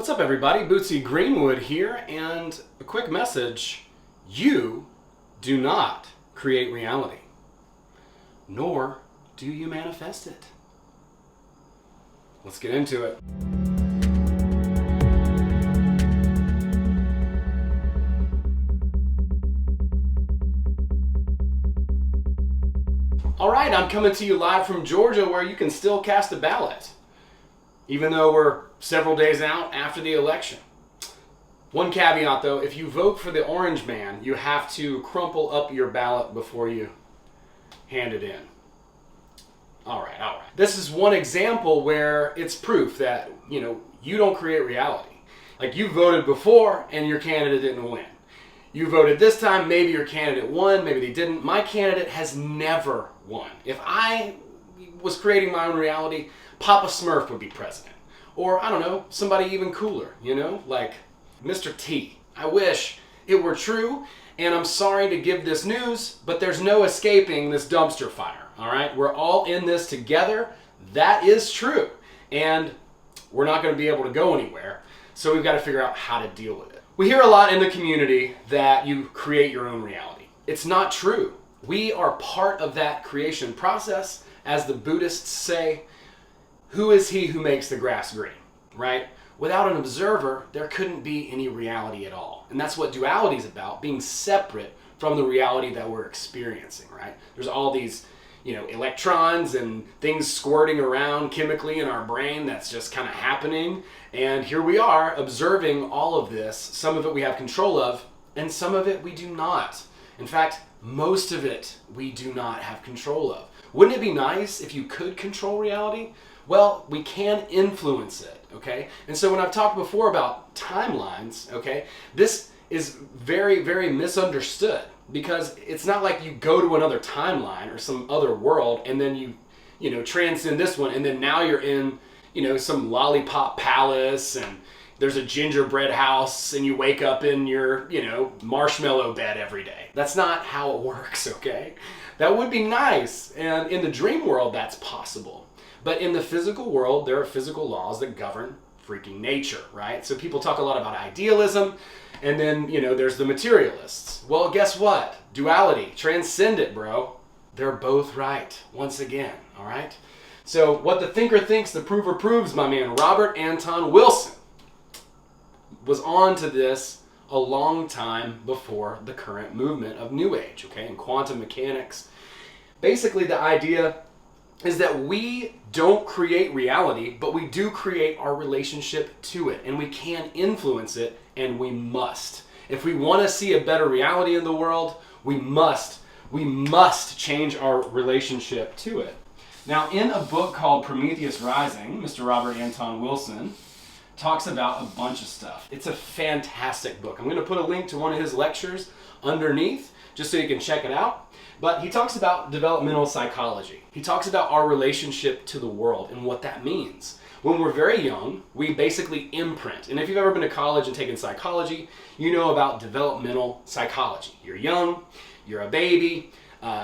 What's up, everybody? Bootsy Greenwood here, and a quick message. You do not create reality, nor do you manifest it. Let's get into it. All right, I'm coming to you live from Georgia, where you can still cast a ballot, even though we're several days out after the election. One caveat though, if you vote for the orange man, you have to crumple up your ballot before you hand it in. All right. This is one example where it's proof that, you don't create reality. Like, you voted before and your candidate didn't win. You voted this time, maybe your candidate won, maybe they didn't. My candidate has never won. If I was creating my own reality, Papa Smurf would be president. Or, I don't know, somebody even cooler, like Mr. T. I wish it were true, and I'm sorry to give this news, but there's no escaping this dumpster fire, all right? We're all in this together. That is true, and we're not going to be able to go anywhere, so we've got to figure out how to deal with it. We hear a lot in the community that you create your own reality. It's not true. We are part of that creation process. As the Buddhists say, who is he who makes the grass green, right? Without an observer, there couldn't be any reality at all. And that's what duality is about, being separate from the reality that we're experiencing, right? There's all these, electrons and things squirting around chemically in our brain that's just kind of happening. And here we are observing all of this. Some of it we have control of, and some of it we do not. In fact, most of it we do not have control of. Wouldn't it be nice if you could control reality? Well, we can influence it, okay? And so when I've talked before about timelines, okay, this is very, very misunderstood, because it's not like you go to another timeline or some other world and then you transcend this one, and then now you're in, some lollipop palace and there's a gingerbread house and you wake up in your, marshmallow bed every day. That's not how it works, okay? That would be nice, and in the dream world that's possible. But in the physical world, there are physical laws that govern freaking nature, right? So people talk a lot about idealism, and then, there's the materialists. Well, guess what? Duality, transcend it, bro. They're both right, once again, all right? So what the thinker thinks, the prover proves, my man Robert Anton Wilson was on to this a long time before the current movement of New Age, okay, and quantum mechanics. Basically, the idea is that we don't create reality, but we do create our relationship to it, and we can influence it, and we must. If we want to see a better reality in the world, we must change our relationship to it. Now, in a book called Prometheus Rising, Mr. Robert Anton Wilson talks about a bunch of stuff. It's a fantastic book. I'm going to put a link to one of his lectures underneath, just so you can check it out. But he talks about developmental psychology. He talks about our relationship to the world and what that means. When we're very young, we basically imprint. And if you've ever been to college and taken psychology, you know about developmental psychology. You're young, you're a baby,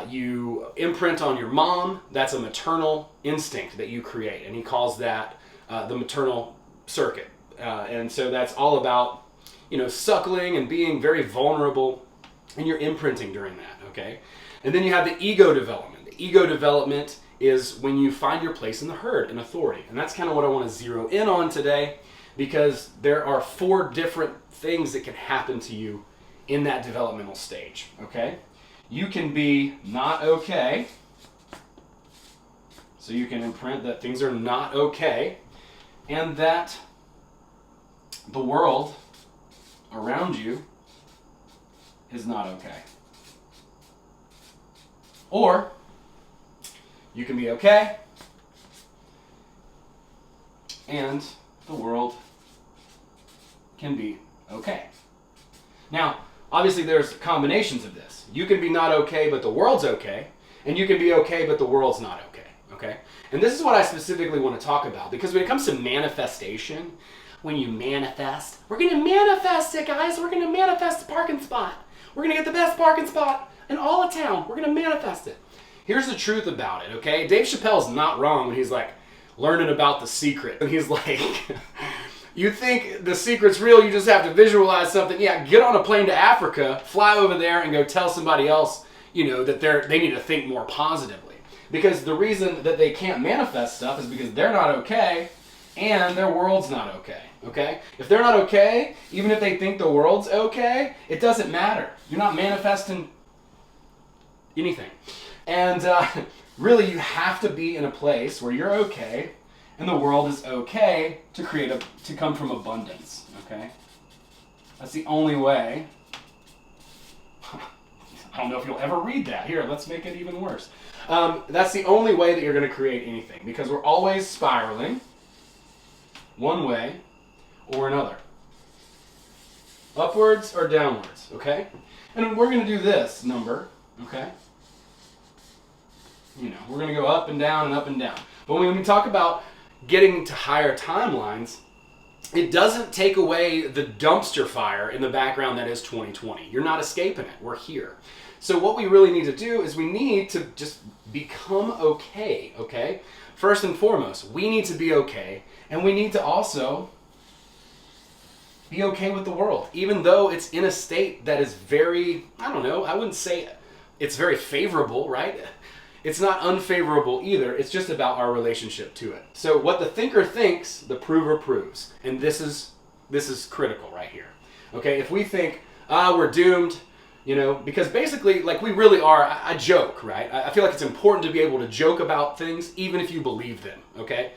you imprint on your mom. That's a maternal instinct that you create. And he calls that the maternal circuit. And so that's all about, suckling and being very vulnerable, and you're imprinting during that, okay? And then you have the ego development. The ego development is when you find your place in the herd, in authority. And that's kind of what I want to zero in on today, because there are 4 different things that can happen to you in that developmental stage, okay? You can be not okay. So you can imprint that things are not okay, and that the world around you is not okay. Or you can be okay, and the world can be okay. Now, obviously there's combinations of this. You can be not okay, but the world's okay, and you can be okay, but the world's not okay, okay? And this is what I specifically want to talk about, because when it comes to manifestation, when you manifest, we're going to manifest it, guys. We're going to manifest the parking spot. We're going to get the best parking spot in all of town. We're going to manifest it. Here's the truth about it, okay? Dave Chappelle's not wrong when he's like learning about The Secret. And he's like, You think the secret's real, you just have to visualize something. Yeah, get on a plane to Africa, fly over there, and go tell somebody else, that they need to think more positively. Because the reason that they can't manifest stuff is because they're not okay, and their world's not okay. Okay? If they're not okay, even if they think the world's okay, it doesn't matter. You're not manifesting anything. And really, you have to be in a place where you're okay, and the world is okay to come from abundance. Okay? That's the only way. I don't know if you'll ever read that. Here, let's make it even worse. That's the only way that you're going to create anything, because we're always spiraling one way or another. Upwards or downwards, okay? And we're going to do this number, okay? We're going to go up and down and up and down. But when we talk about getting to higher timelines, it doesn't take away the dumpster fire in the background that is 2020. You're not escaping it. We're here. So what we really need to do is we need to just become okay, okay? First and foremost, we need to be okay, and we need to also be okay with the world, even though it's in a state that is very, I wouldn't say it's very favorable, right? It's not unfavorable either. It's just about our relationship to it. So what the thinker thinks, the prover proves. And this is critical right here. Okay, if we think, we're doomed, because basically, like, we really are, I joke, right? I feel like it's important to be able to joke about things, even if you believe them, okay?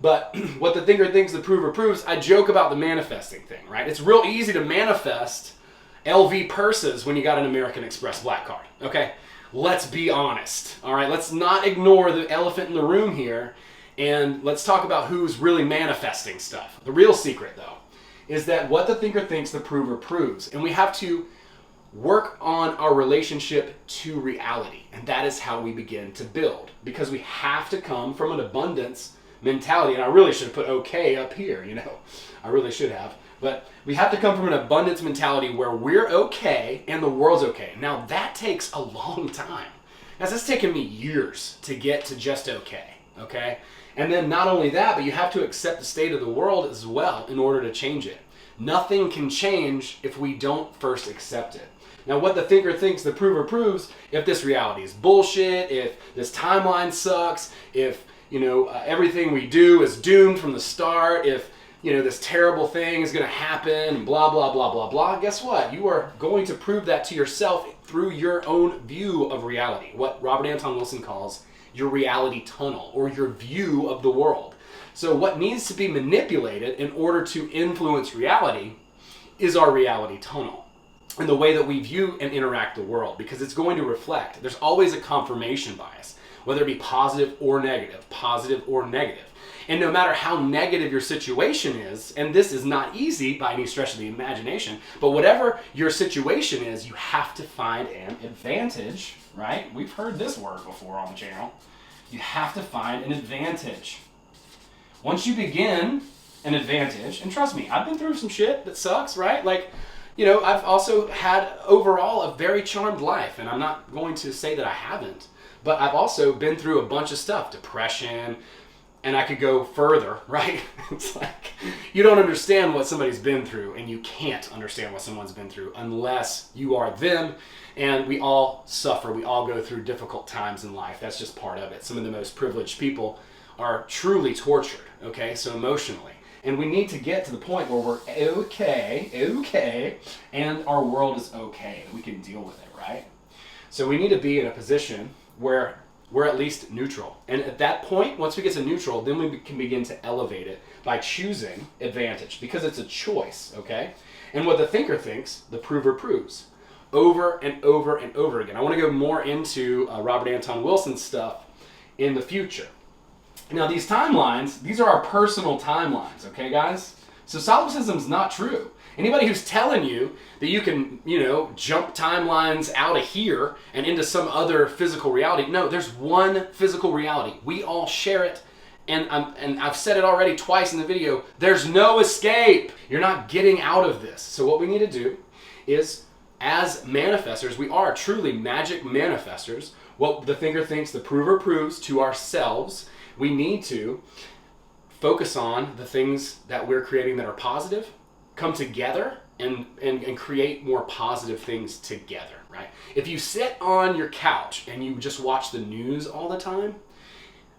But what the thinker thinks, the prover proves, I joke about the manifesting thing, right? It's real easy to manifest LV purses when you got an American Express black card, okay? Let's be honest, all right? Let's not ignore the elephant in the room here, and let's talk about who's really manifesting stuff. The real secret, though, is that what the thinker thinks, the prover proves. And we have to work on our relationship to reality, and that is how we begin to build, because we have to come from an abundance mentality. And I really should have put okay up here, I really should have. But we have to come from an abundance mentality where we're okay and the world's okay. Now that takes a long time. Guys, it's taken me years to get to just okay? And then not only that, but you have to accept the state of the world as well in order to change it. Nothing can change if we don't first accept it. Now what the thinker thinks, the prover proves. If this reality is bullshit, if this timeline sucks, if everything we do is doomed from the start, if this terrible thing is going to happen, and blah, blah, blah, blah, blah. Guess what? You are going to prove that to yourself through your own view of reality, what Robert Anton Wilson calls your reality tunnel, or your view of the world. So what needs to be manipulated in order to influence reality is our reality tunnel, and the way that we view and interact the world, because it's going to reflect. There's always a confirmation bias, whether it be positive or negative, positive or negative. And no matter how negative your situation is, and this is not easy by any stretch of the imagination, but whatever your situation is, you have to find an advantage, right? We've heard this word before on the channel. You have to find an advantage. Once you begin an advantage, and trust me, I've been through some shit that sucks, right? Like, I've also had overall a very charmed life, and I'm not going to say that I haven't, but I've also been through a bunch of stuff, depression, and I could go further, right? It's like, you don't understand what somebody's been through, and you can't understand what someone's been through unless you are them. And we all suffer. We all go through difficult times in life. That's just part of it. Some of the most privileged people are truly tortured, okay? So emotionally. And we need to get to the point where we're okay, and our world is okay. We can deal with it, right? So we need to be in a position where we're at least neutral. And at that point, once we get to neutral, then we can begin to elevate it by choosing advantage, because it's a choice, okay? And what the thinker thinks, the prover proves. Over and over and over again. I want to go more into Robert Anton Wilson's stuff in the future. Now these timelines, these are our personal timelines, okay guys? So solipsism's not true. Anybody who's telling you that you can, jump timelines out of here and into some other physical reality, no, there's one physical reality. We all share it, and I've said it already twice in the video, there's no escape. You're not getting out of this. So what we need to do is, as manifestors, we are truly magic manifestors. What the thinker thinks, the prover proves to ourselves. We need to focus on the things that we're creating that are positive, come together and create more positive things together, right? If you sit on your couch and you just watch the news all the time,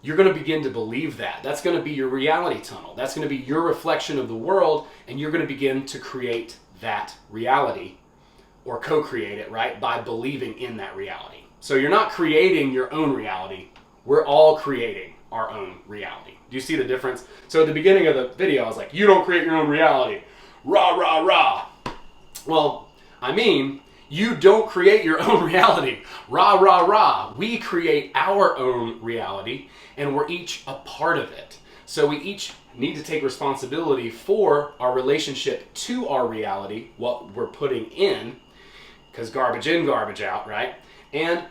you're going to begin to believe that. That's going to be your reality tunnel. That's going to be your reflection of the world, and you're going to begin to create that reality or co-create it, right, by believing in that reality. So you're not creating your own reality. We're all creating our own reality. Do you see the difference? So at the beginning of the video, I was like, you don't create your own reality. Rah, rah, rah. Well, I mean, you don't create your own reality. Rah, rah, rah. We create our own reality, and we're each a part of it. So we each need to take responsibility for our relationship to our reality, what we're putting in, because garbage in, garbage out, right? And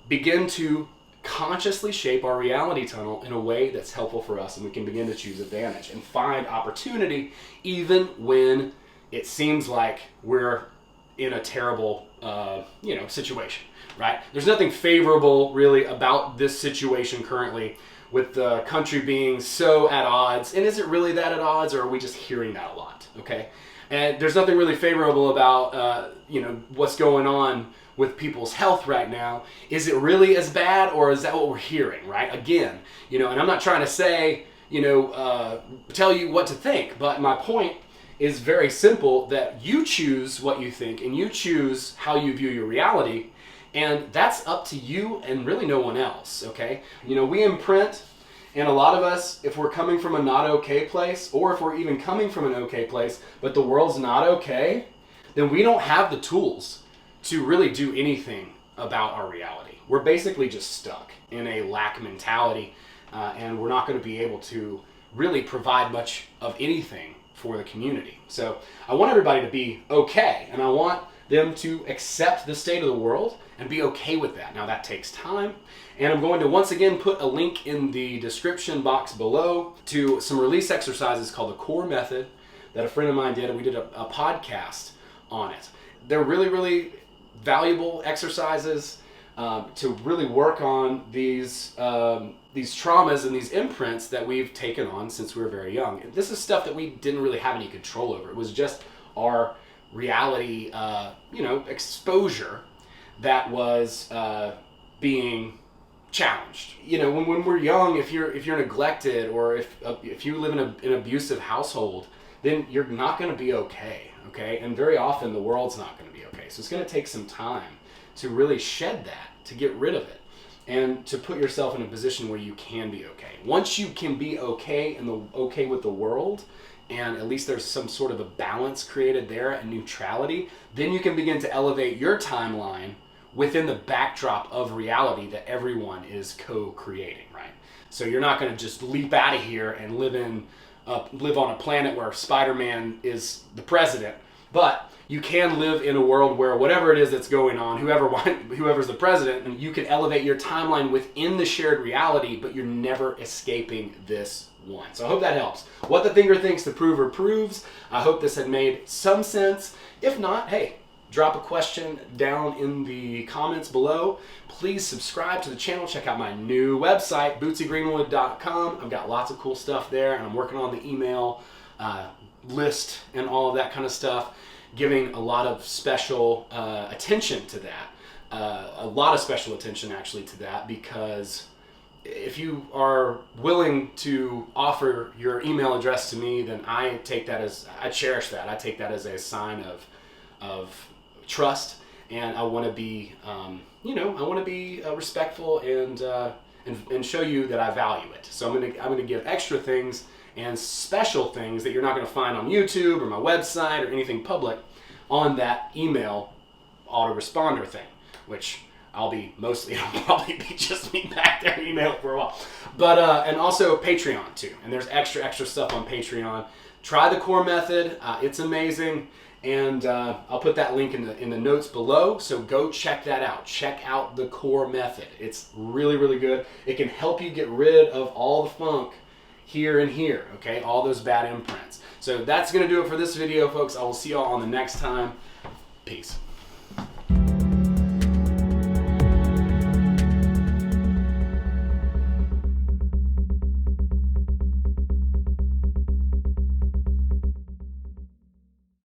begin to consciously shape our reality tunnel in a way that's helpful for us, and we can begin to choose advantage and find opportunity even when it seems like we're in a terrible situation, right? There's nothing favorable really about this situation currently with the country being so at odds. And is it really that at odds, or are we just hearing that a lot? Okay, and there's nothing really favorable about what's going on with people's health right now. Is it really as bad, or is that what we're hearing, right? Again, and I'm not trying to say, tell you what to think, but my point is very simple, that you choose what you think and you choose how you view your reality, and that's up to you and really no one else, okay? We imprint, and a lot of us, if we're coming from a not okay place, or if we're even coming from an okay place, but the world's not okay, then we don't have the tools to really do anything about our reality. We're basically just stuck in a lack mentality, and we're not going to be able to really provide much of anything for the community. So I want everybody to be okay, and I want them to accept the state of the world and be okay with that. Now that takes time, and I'm going to once again put a link in the description box below to some release exercises called the Core Method that a friend of mine did, and we did a podcast on it. They're really, really valuable exercises to really work on these traumas and these imprints that we've taken on since we were very young. And this is stuff that we didn't really have any control over. It was just our reality, exposure that was being challenged. When we're young, if you're neglected, or if you live in an abusive household, then you're not going to be okay. Okay, and very often the world's not going to be okay. So it's going to take some time to really shed that, to get rid of it, and to put yourself in a position where you can be okay. Once you can be okay and okay with the world, and at least there's some sort of a balance created there, a neutrality, then you can begin to elevate your timeline within the backdrop of reality that everyone is co-creating, right? So you're not going to just leap out of here and live on a planet where Spider-Man is the president, but you can live in a world where whatever it is that's going on, whoever's the president, and you can elevate your timeline within the shared reality, but you're never escaping this one. So I hope that helps. What the thinker thinks, the prover proves. I hope this had made some sense. If not, hey, drop a question down in the comments below. Please subscribe to the channel. Check out my new website, BootsyGreenwood.com. I've got lots of cool stuff there, and I'm working on the email list and all of that kind of stuff, giving a lot of special attention to that. A lot of special attention, actually, to that, because if you are willing to offer your email address to me, then I cherish that. I take that as a sign of trust, and I want to be, respectful and show you that I value it. So I'm gonna give extra things and special things that you're not going to find on YouTube or my website or anything public on that email autoresponder thing, which it'll probably be just me back there emailing for a while. But and also Patreon too, and there's extra stuff on Patreon. Try the Core Method; it's amazing, and I'll put that link in the notes below. So go check that out. Check out the Core Method; it's really, really good. It can help you get rid of all the funk here and here, okay? All those bad imprints. So that's gonna do it for this video, folks. I will see y'all on the next time. Peace.